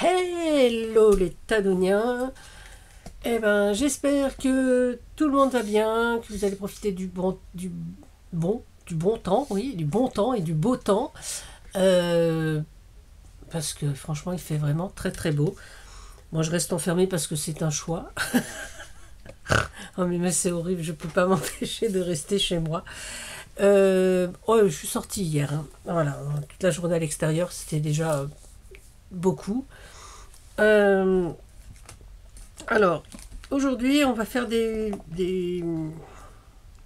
Hello les Tadoniens. Eh ben, j'espère que tout le monde va bien, que vous allez profiter du bon temps, oui, du bon temps et du beau temps. Euh, Parce que franchement, il fait vraiment très très beau. Moi, je reste enfermée parce que c'est un choix. Oh, mais c'est horrible, je peux pas m'empêcher de rester chez moi. Oh, je suis sortie hier, hein. Voilà, toute la journée à l'extérieur, c'était déjà beaucoup. Euh, alors, aujourd'hui, on va faire des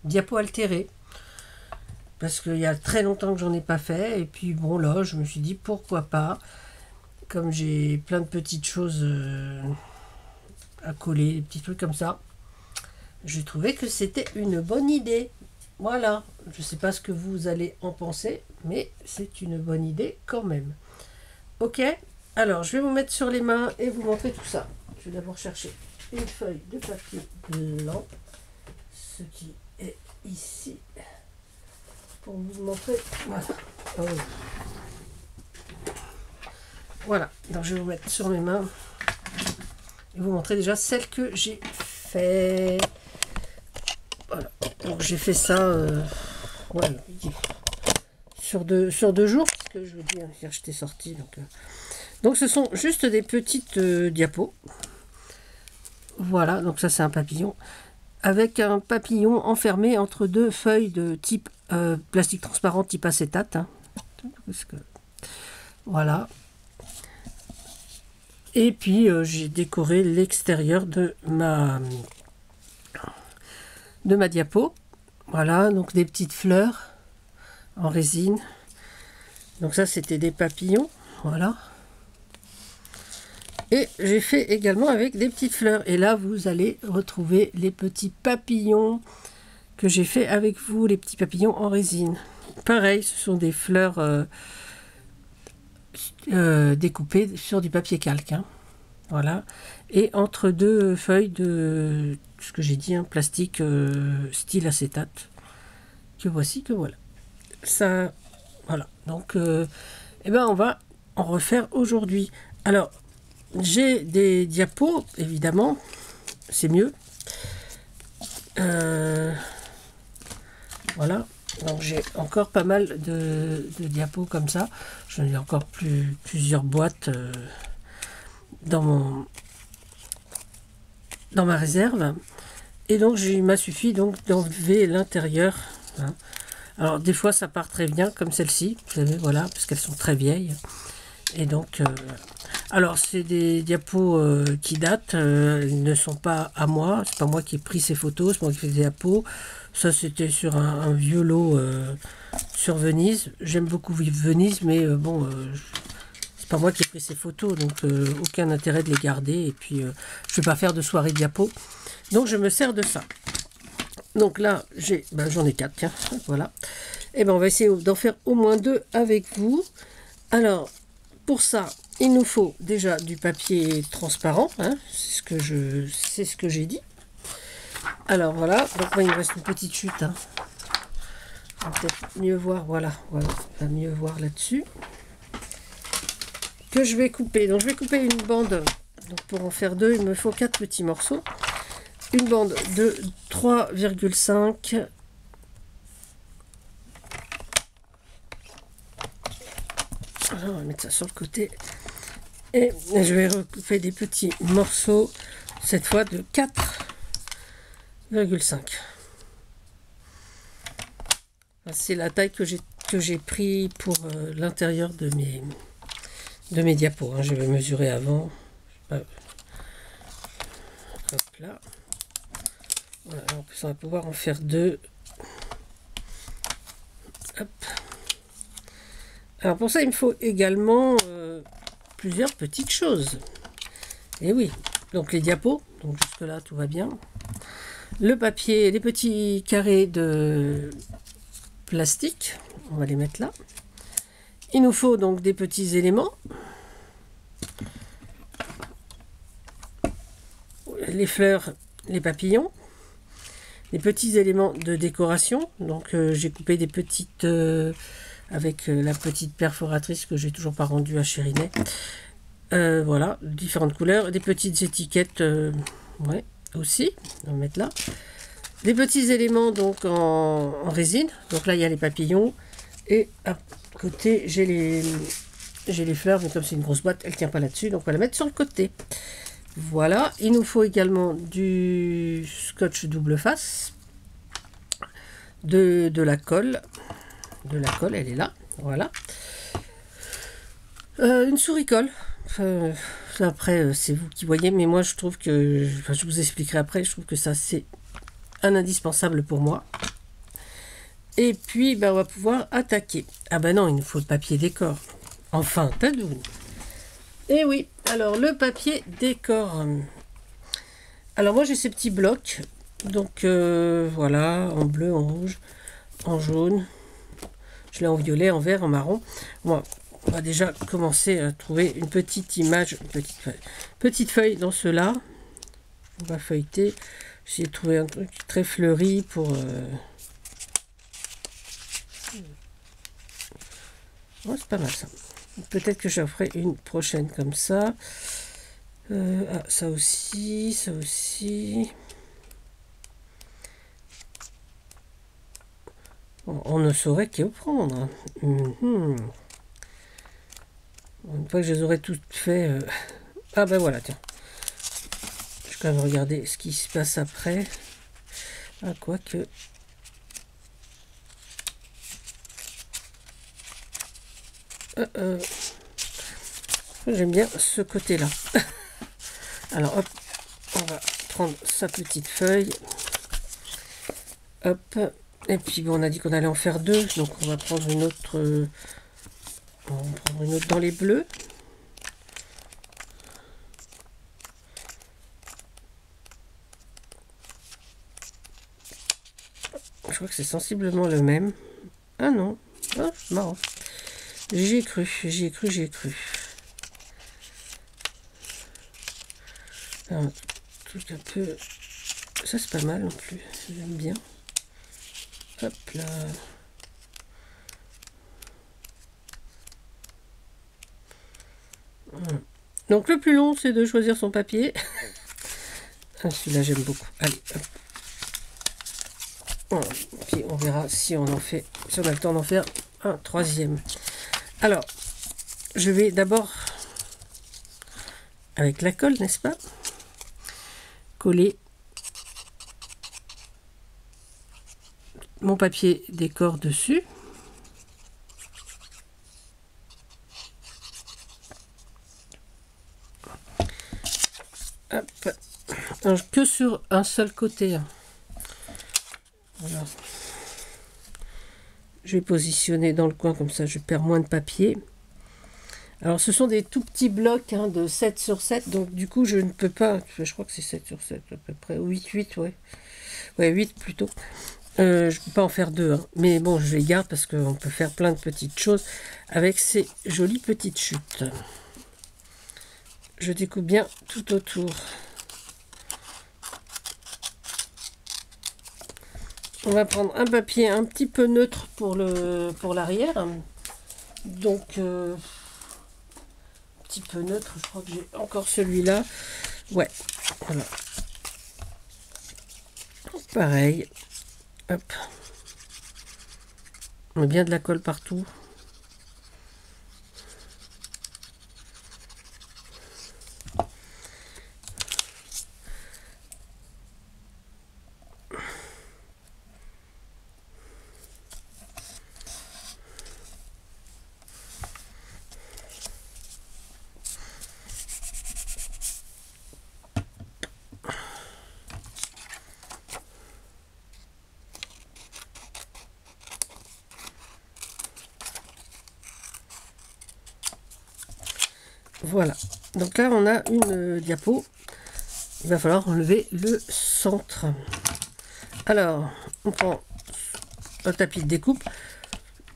diapos altérés. Parce qu'il y a très longtemps que j'en ai pas fait. Et puis, bon, là, je me suis dit, pourquoi pas. Comme j'ai plein de petites choses à coller, des petits trucs comme ça. J'ai trouvé que c'était une bonne idée. Voilà. Je sais pas ce que vous allez en penser, mais c'est une bonne idée quand même. Ok. Alors, je vais vous mettre sur les mains et vous montrer tout ça. Je vais d'abord chercher une feuille de papier blanc, ce qui est ici, pour vous montrer. Voilà. Oh. Voilà. Donc, je vais vous mettre sur mes mains et vous montrer déjà celle que j'ai fait. Voilà. Donc, j'ai fait ça ouais, sur deux jours, parce que je vous dis, hier j'étais sortie. Donc, ce sont juste des petites diapos. Voilà, donc ça c'est un papillon. Avec un papillon enfermé entre deux feuilles de type plastique transparent type acétate. Hein. Voilà. Et puis j'ai décoré l'extérieur de ma diapo. Voilà, donc des petites fleurs en résine. Donc ça c'était des papillons. Voilà. Et j'ai fait également avec des petites fleurs. Et là, vous allez retrouver les petits papillons que j'ai fait avec vous, les petits papillons en résine. Pareil, ce sont des fleurs découpées sur du papier calque. Hein. Voilà. Et entre deux feuilles de ce que j'ai dit, un plastique style acétate. Que voici, que voilà. Ça, voilà. Donc, eh ben, on va en refaire aujourd'hui. Alors, j'ai des diapos, évidemment, c'est mieux. Voilà, donc j'ai encore pas mal de diapos comme ça. J'en ai encore plusieurs boîtes dans ma réserve. Et donc, il m'a suffi donc d'enlever l'intérieur. Hein. Alors, des fois, ça part très bien, comme celle-ci. Vous savez, voilà, parce qu'elles sont très vieilles. Et donc, alors c'est des diapos qui datent, ils ne sont pas à moi, c'est pas moi qui ai pris ces photos, c'est moi qui fais des diapos. Ça c'était sur un vieux lot sur Venise. J'aime beaucoup Venise, mais bon, c'est pas moi qui ai pris ces photos, donc aucun intérêt de les garder. Et puis je vais pas faire de soirée diapo, donc je me sers de ça. Donc là, j'en ai 4, tiens, voilà. Et ben on va essayer d'en faire au moins 2 avec vous. Alors, pour ça, il nous faut déjà du papier transparent, hein, c'est ce que j'ai dit. Alors voilà, donc moi, il me reste une petite chute. Hein. On va peut-être mieux voir, voilà, on va mieux voir là-dessus. Que je vais couper. Donc je vais couper une bande. Donc pour en faire 2, il me faut 4 petits morceaux. Une bande de 3,5. Alors, on va mettre ça sur le côté. Et je vais recouper des petits morceaux, cette fois de 4,5. C'est la taille que j'ai pris pour l'intérieur de mes diapos. Hein. Je vais mesurer avant. Hop là. Voilà, en plus on va pouvoir en faire 2. Hop. Alors pour ça, il me faut également plusieurs petites choses. Et oui, donc les diapos, donc jusque là tout va bien. Le papier, les petits carrés de plastique, on va les mettre là. Il nous faut donc des petits éléments. Les fleurs, les papillons. Les petits éléments de décoration. Donc j'ai coupé des petites... avec la petite perforatrice que j'ai toujours pas rendue à Chérinet. Voilà, différentes couleurs, des petites étiquettes, ouais, aussi, on va mettre là. Des petits éléments donc en résine. Donc là, il y a les papillons. Et à côté, j'ai les fleurs, mais comme c'est une grosse boîte, elle ne tient pas là-dessus, donc on va la mettre sur le côté. Voilà, il nous faut également du scotch double face, de la colle. De la colle, elle est là, voilà. Une souris colle. Après, c'est vous qui voyez, mais moi je trouve que, enfin, je vous expliquerai après, je trouve que ça c'est un indispensable pour moi. Et puis, ben, on va pouvoir attaquer. Ah ben non, il nous faut le papier décor. Enfin, tadoun. Et oui, alors le papier décor. Alors moi j'ai ces petits blocs. Donc voilà, en bleu, en rouge, en jaune. Je l'ai en violet, en vert, en marron. Bon, on va déjà commencer à trouver une petite image, une petite feuille dans cela. On va feuilleter. J'ai trouvé un truc très fleuri pour... Oh, c'est pas mal ça. Peut-être que j'en ferai une prochaine comme ça. Ah, ça aussi, ça aussi. Bon, on ne saurait qu'y prendre. Une fois que je les aurai toutes fait... Ah ben voilà, tiens. Je vais quand même regarder ce qui se passe après. Ah, quoique... J'aime bien ce côté-là. Alors, hop, on va prendre sa petite feuille. Hop. Et puis, bon, on a dit qu'on allait en faire deux. Donc, on va prendre une autre... on va prendre une autre dans les bleus. Je crois que c'est sensiblement le même. Ah non. Ah, c'est marrant. J'y ai cru, j'y ai cru, j'y ai cru. Un truc un peu... Ça, c'est pas mal non plus. J'aime bien. Hop là. Donc, le plus long, c'est de choisir son papier. Celui-là, j'aime beaucoup. Allez, hop. Voilà. Puis, on verra si on en fait... Si on a le temps d'en faire un troisième. Alors, je vais d'abord, avec la colle, n'est-ce pas, coller mon papier décor dessus. Hop. Alors, que sur un seul côté. Voilà. Je vais positionner dans le coin, comme ça je perds moins de papier. Alors ce sont des tout petits blocs de 7 sur 7, donc du coup je ne peux pas, je crois que c'est 7 sur 7 à peu près, 8, ouais. Ouais, 8 plutôt. Je ne peux pas en faire deux, mais bon, je les garde parce qu'on peut faire plein de petites choses avec ces jolies petites chutes. Je découpe bien tout autour. On va prendre un papier un petit peu neutre pour l'arrière. Donc, un petit peu neutre, je crois que j'ai encore celui-là. Ouais, voilà. Pareil. Hop. On met bien de la colle partout. Voilà, donc là on a une diapo. Il va falloir enlever le centre. Alors, on prend un tapis de découpe.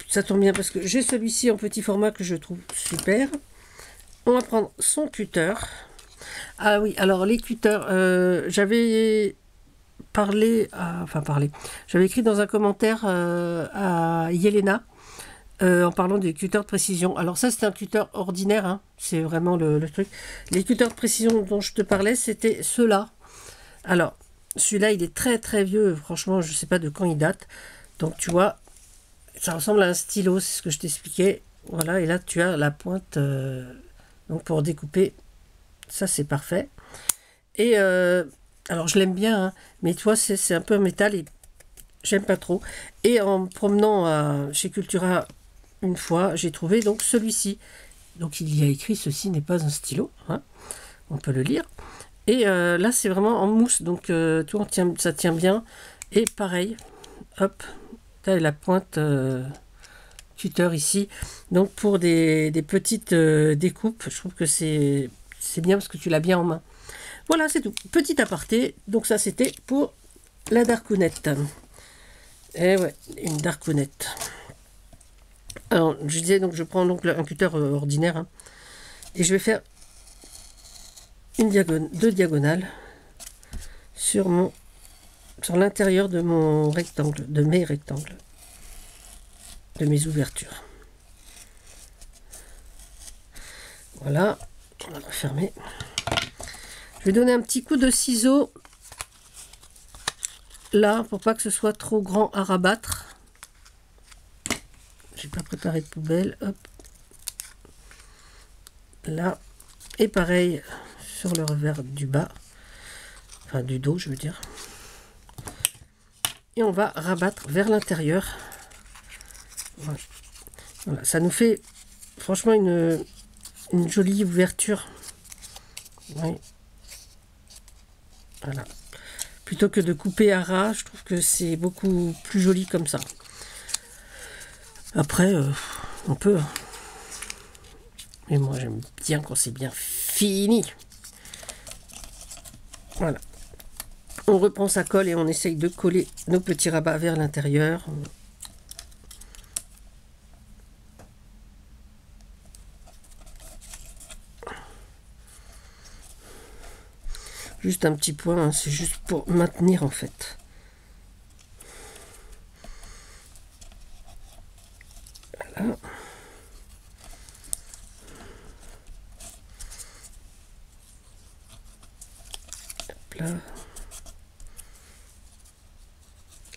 Ça tombe bien parce que j'ai celui-ci en petit format que je trouve super. On va prendre son cutter. Ah oui, alors les cutters, j'avais j'avais écrit dans un commentaire à Yelena En parlant des cutters de précision. Alors ça, c'est un cutter ordinaire, hein. C'est vraiment le truc. Les cutters de précision dont je te parlais, c'était ceux-là. Alors, celui-là, il est très très vieux. Franchement, je ne sais pas de quand il date. Donc, tu vois, ça ressemble à un stylo, c'est ce que je t'expliquais. Voilà, et là, tu as la pointe donc pour découper. Ça, c'est parfait. Et alors, je l'aime bien, hein, mais tu vois, c'est un peu un métal et j'aime pas trop. Et en me promenant chez Cultura une fois, j'ai trouvé donc celui-ci. Donc, il y a écrit «Ceci n'est pas un stylo», hein, on peut le lire. Et là, c'est vraiment en mousse, donc tu vois, ça tient bien. Et pareil, hop, tu as la pointe cutter ici. Donc pour des petites découpes, je trouve que c'est bien parce que tu l'as bien en main. Voilà, c'est tout. Petit aparté. Donc ça, c'était pour la darkounette. Et ouais, une darkounette. Alors, je disais, donc je prends donc un cutter ordinaire. Hein, et je vais faire deux diagonales sur l'intérieur de mon rectangle, de mes rectangles, de mes ouvertures. Voilà, on va refermer. Je vais donner un petit coup de ciseau là pour pas que ce soit trop grand à rabattre. J'ai pas préparé de poubelle. Hop. Là. Et pareil sur le revers du bas. Enfin du dos, je veux dire. Et on va rabattre vers l'intérieur. Voilà. Voilà. Ça nous fait franchement une jolie ouverture. Oui. Voilà. Plutôt que de couper à ras, je trouve que c'est beaucoup plus joli comme ça. Après, on peut. Hein. Mais moi, j'aime bien quand c'est bien fini. Voilà. On reprend sa colle et on essaye de coller nos petits rabats vers l'intérieur. Juste un petit point, hein, c'est juste pour maintenir en fait. Voilà. Hop là.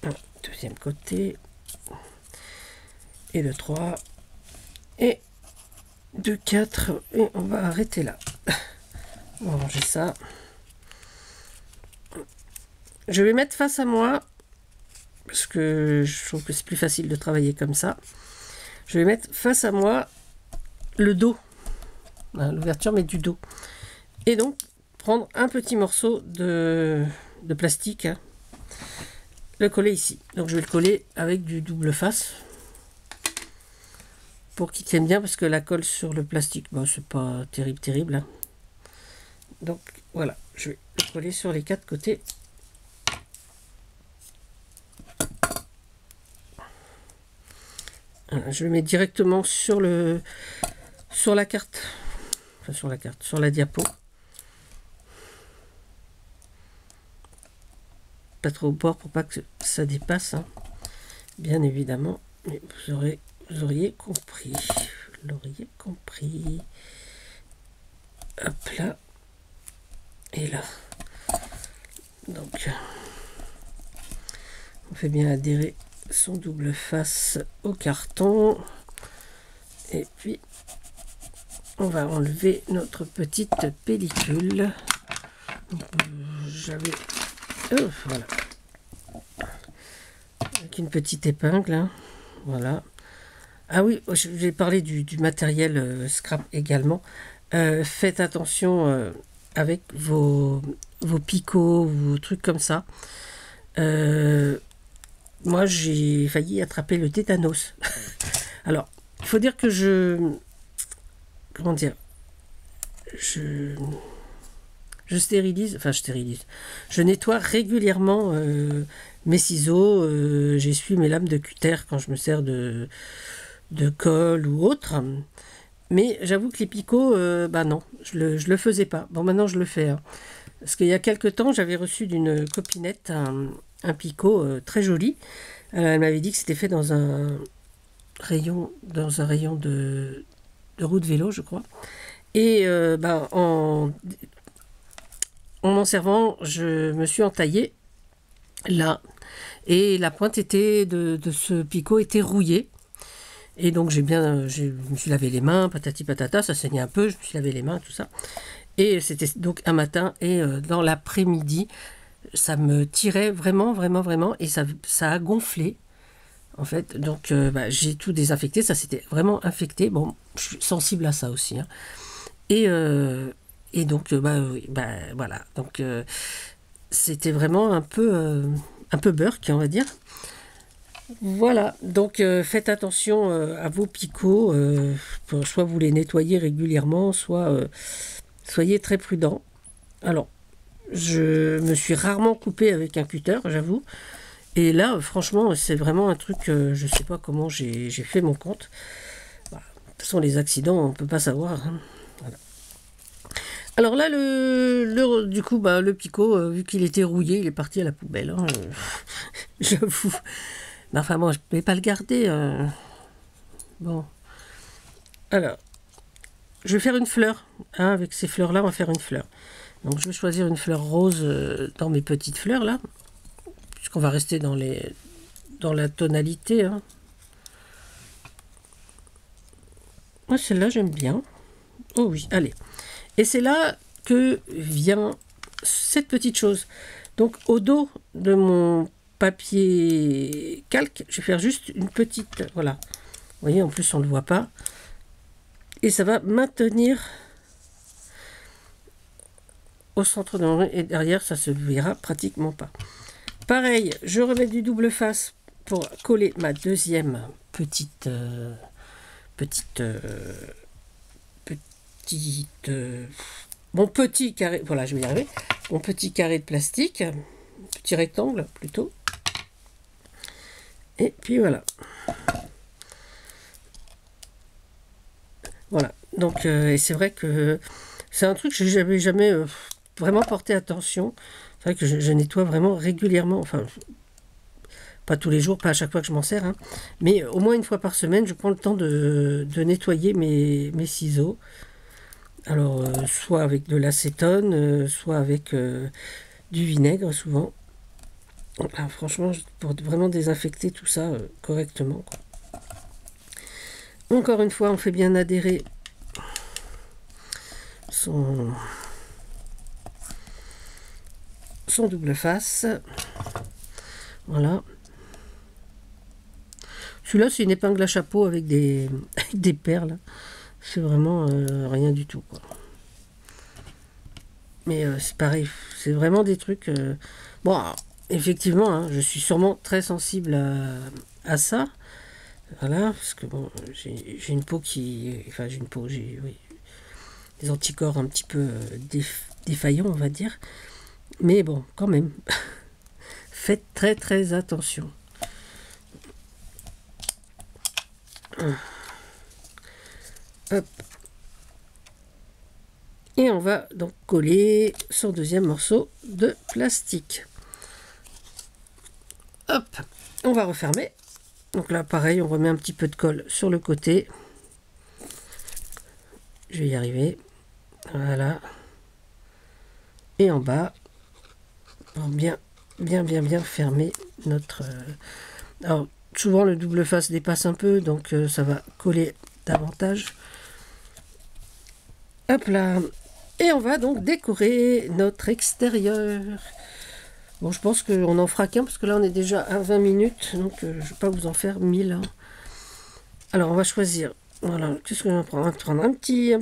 Un deuxième côté. Et le 3. Et 2, 4. Et on va arrêter là. On va ranger ça. Je vais mettre face à moi, parce que je trouve que c'est plus facile de travailler comme ça. Je vais mettre face à moi le dos, hein, l'ouverture mais du dos. Et donc, prendre un petit morceau de plastique, hein, le coller ici. Donc je vais le coller avec du double face, pour qu'il tienne bien, parce que la colle sur le plastique, bon, c'est pas terrible. Hein. Donc voilà, je vais le coller sur les 4 côtés. Je le mets directement sur la carte, enfin sur la diapo. Pas trop au bord pour pas que ça dépasse, hein. Bien évidemment, mais vous auriez compris. Vous l'auriez compris. Hop là. Et là. Donc, on fait bien adhérer son double face au carton. Et puis, on va enlever notre petite pellicule. J'avais... Oh, voilà. Avec une petite épingle. Hein. Voilà. Ah oui, j'ai parlé du matériel scrap également. Faites attention avec vos picots, vos trucs comme ça. Moi, j'ai failli attraper le tétanos. Alors, il faut dire que comment dire, je stérilise, je nettoie régulièrement mes ciseaux, j'essuie mes lames de cutter quand je me sers de colle ou autre. Mais j'avoue que les picots, bah non, je le faisais pas. Bon, maintenant je le fais. Hein. Parce qu'il y a quelques temps, j'avais reçu d'une copinette un picot très joli. Elle m'avait dit que c'était fait dans un rayon, dans un rayon de roue de vélo, je crois. Et en m'en servant, je me suis entaillée là. Et la pointe de ce picot était rouillée. Et donc je me suis lavé les mains, patati patata, ça saignait un peu, je me suis lavé les mains, tout ça. Et c'était donc un matin, et dans l'après-midi, ça me tirait vraiment, vraiment, vraiment, et ça a gonflé, en fait. Donc j'ai tout désinfecté, ça s'était vraiment infecté. Bon, je suis sensible à ça aussi, hein. Et donc, oui, voilà. Donc, c'était vraiment un peu burk, on va dire. Voilà. Donc, faites attention à vos picots. Soit vous les nettoyez régulièrement, soit soyez très prudent. Alors, je me suis rarement coupé avec un cutter, j'avoue. Et là, franchement, c'est vraiment un truc, je ne sais pas comment j'ai fait mon compte. Bah, de toute façon, les accidents, on ne peut pas savoir, hein. Voilà. Alors là, du coup, le picot, vu qu'il était rouillé, il est parti à la poubelle, hein, j'avoue. Mais enfin, moi, je ne pouvais pas le garder. Bon. Alors, je vais faire une fleur. Hein, avec ces fleurs-là, on va faire une fleur. Donc, je vais choisir une fleur rose dans mes petites fleurs, là. Puisqu'on va rester dans la tonalité. Hein. Ah, celle-là, j'aime bien. Oh oui, allez. Et c'est là que vient cette petite chose. Donc, au dos de mon papier calque, je vais faire juste une petite... Voilà. Vous voyez, en plus, on ne le voit pas. Et ça va maintenir au centre de mon... Et derrière, ça se verra pratiquement pas. Pareil, je remets du double face pour coller ma deuxième petite... mon petit carré, voilà, je vais y arriver, mon petit carré de plastique, petit rectangle plutôt, et puis voilà. Voilà, donc et c'est vrai que c'est un truc que je n'avais jamais vraiment porté attention. C'est vrai que je nettoie vraiment régulièrement, enfin pas tous les jours, pas à chaque fois que je m'en sers, hein, mais au moins une fois par semaine, je prends le temps de nettoyer mes ciseaux. Alors, soit avec de l'acétone, soit avec du vinaigre, souvent. Enfin, franchement, pour vraiment désinfecter tout ça correctement, quoi. Encore une fois, on fait bien adhérer son double face. Voilà. Celui-là, c'est une épingle à chapeau avec des perles. C'est vraiment rien du tout, quoi. Mais c'est pareil, c'est vraiment des trucs... Bon, alors, effectivement, hein, je suis sûrement très sensible à ça. Voilà, parce que bon, j'ai une peau qui... Enfin, j'ai une peau, oui, des anticorps un petit peu défaillants, on va dire. Mais bon, quand même, faites très très attention. Hop. Et on va donc coller son deuxième morceau de plastique. Hop, on va refermer. Donc là, pareil, on remet un petit peu de colle sur le côté. Je vais y arriver. Voilà. Et en bas, pour bien fermer notre... Alors, souvent, le double face dépasse un peu, donc ça va coller davantage. Hop là. Et on va donc décorer notre extérieur. Bon, je pense qu'on en fera qu'un, parce que là, on est déjà à 20 minutes, donc je ne vais pas vous en faire 1000. Hein. Alors, on va choisir... Voilà, qu'est-ce qu'on va prendre? On va prendre un petit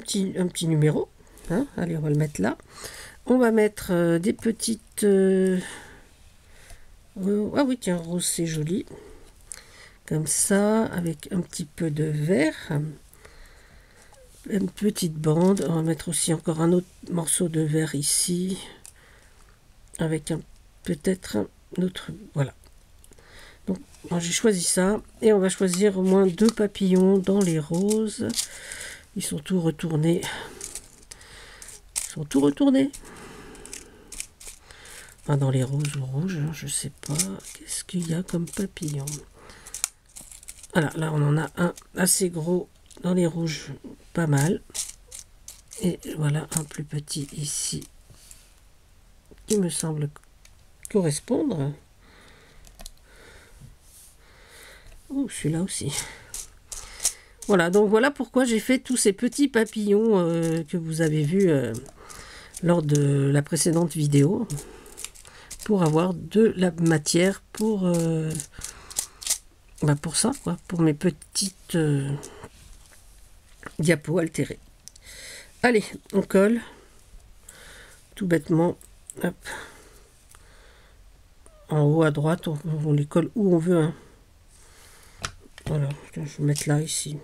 numéro. Hein. Allez, on va le mettre là. On va mettre des petites... ah oui, tiens, rose, c'est joli. Comme ça, avec un petit peu de vert. Une petite bande. On va mettre aussi encore un autre morceau de vert ici. Avec peut-être un autre... Voilà. Donc, j'ai choisi ça. Et on va choisir au moins 2 papillons dans les roses. Ils sont tous retournés. Enfin, dans les roses ou rouges, hein, je sais pas. Qu'est-ce qu'il y a comme papillon? Voilà, là on en a un assez gros dans les rouges, pas mal. Et voilà un plus petit ici qui me semble correspondre. Oh, celui-là aussi. Voilà, donc voilà pourquoi j'ai fait tous ces petits papillons que vous avez vus lors de la précédente vidéo, pour avoir de la matière pour ça, quoi, pour mes petites diapos altérées. Allez, on colle tout bêtement, hop, en haut à droite, on les colle où on veut, hein. Voilà, je vais mettre là, ici.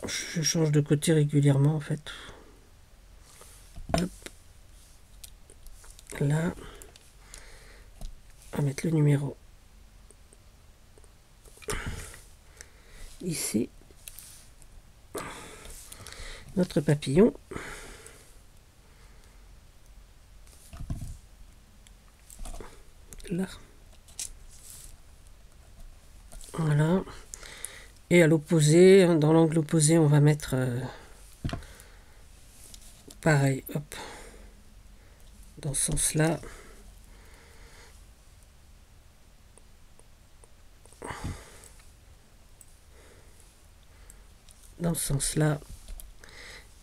Je change de côté régulièrement en fait. Hop. Là, on va mettre le numéro ici. Notre papillon. Là. Voilà. Et à l'opposé, dans l'angle opposé, on va mettre pareil, hop, dans ce sens-là. Dans ce sens-là.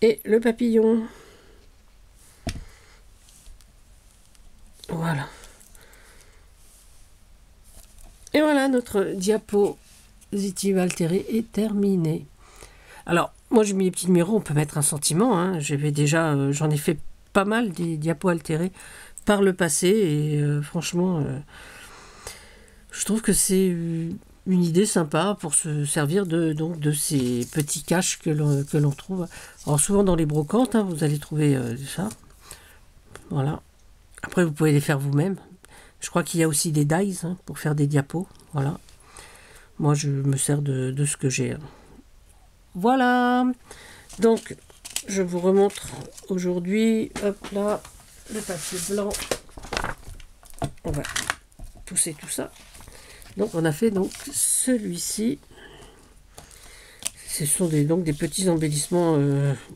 Et le papillon. Voilà. Et voilà, notre diapositive altérée est terminée. Alors, moi j'ai mis les petits numéros, on peut mettre un sentiment, hein. J'avais déjà, j'en ai fait pas mal des diapos altérés par le passé, et franchement, je trouve que c'est une idée sympa pour se servir donc de ces petits caches que l'on trouve. Alors souvent dans les brocantes, hein, vous allez trouver ça. Voilà. Après, vous pouvez les faire vous-même. Je crois qu'il y a aussi des dies, hein, pour faire des diapos. Voilà. Moi, je me sers de ce que j'ai. Voilà. Donc, je vous remontre aujourd'hui. Hop là, le papier blanc. On va pousser tout ça. Donc, on a fait donc celui-ci. Ce sont donc des petits embellissements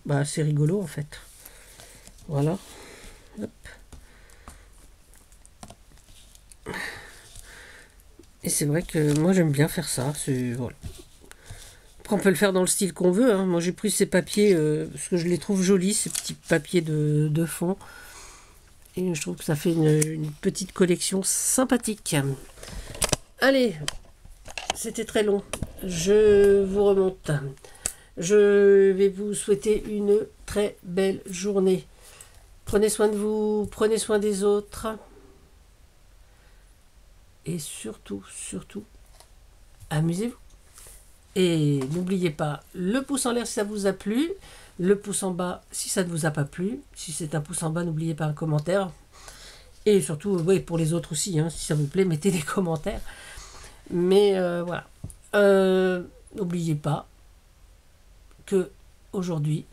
assez rigolos en fait. Voilà. Hop. Et c'est vrai que moi j'aime bien faire ça. Voilà. Après on peut le faire dans le style qu'on veut, hein. Moi j'ai pris ces papiers parce que je les trouve jolis, ces petits papiers de fond. Et je trouve que ça fait une petite collection sympathique. Allez, c'était très long. Je vous remonte. Je vais vous souhaiter une très belle journée. Prenez soin de vous, prenez soin des autres. Et surtout, amusez-vous. Et n'oubliez pas le pouce en l'air si ça vous a plu, le pouce en bas si ça ne vous a pas plu. Si c'est un pouce en bas, n'oubliez pas un commentaire. Et surtout, oui, pour les autres aussi, hein, si ça vous plaît, mettez des commentaires. Mais voilà. N'oubliez pas que aujourd'hui,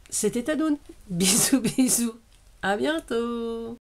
c'était Tadoun. Bisous, bisous. À bientôt.